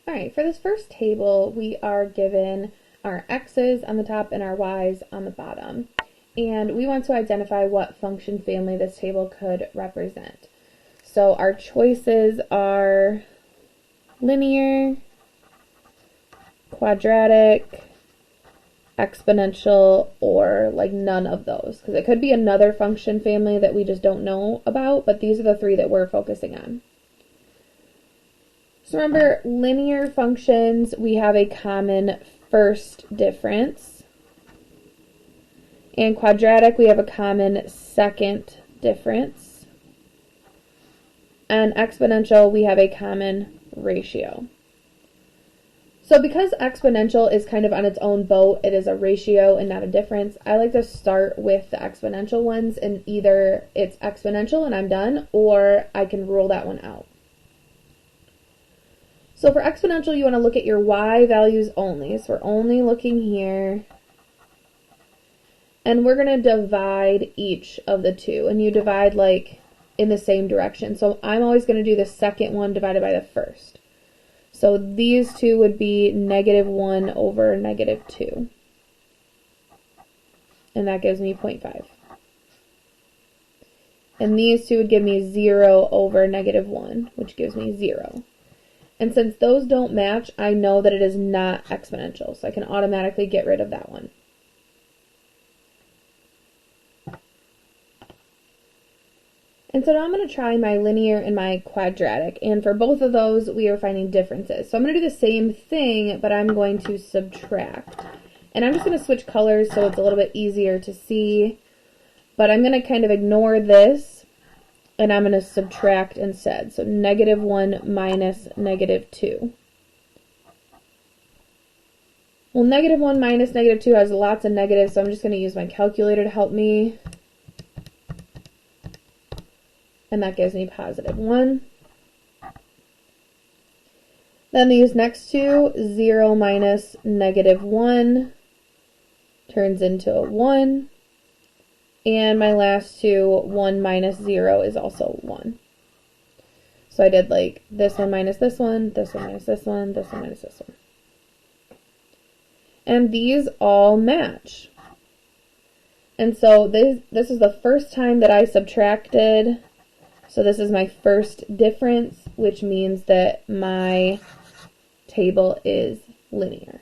All right, for this first table, we are given our x's on the top and our y's on the bottom. And we want to identify what function family this table could represent. So our choices are linear, quadratic, exponential, or like none of those. Because it could be another function family that we just don't know about, but these are the three that we're focusing on. So remember, linear functions, we have a common first difference. And quadratic, we have a common second difference. And exponential, we have a common ratio. So because exponential is kind of on its own boat, it is a ratio and not a difference, I like to start with the exponential ones, and either it's exponential and I'm done, or I can rule that one out. So for exponential, you want to look at your y values only. So we're only looking here. And we're going to divide each of the two. And you divide like in the same direction. So I'm always going to do the second one divided by the first. So these two would be -1 over -2. And that gives me 0.5. And these two would give me 0 over -1, which gives me 0. And since those don't match, I know that it is not exponential, so I can automatically get rid of that one. And so now I'm going to try my linear and my quadratic, and for both of those, we are finding differences. So I'm going to do the same thing, but I'm going to subtract. And I'm just going to switch colors so it's a little bit easier to see, but I'm going to kind of ignore this, and I'm going to subtract instead. So -1 minus -2. Well, -1 minus -2 has lots of negatives, so I'm just going to use my calculator to help me. And that gives me +1. Then these next two, 0 minus -1 turns into a 1. And my last two, 1 minus 0 is also 1. So I did like this one minus this one, this one minus this one, this one minus this one. And these all match. And so this is the first time that I subtracted. So this is my first difference, which means that my table is linear.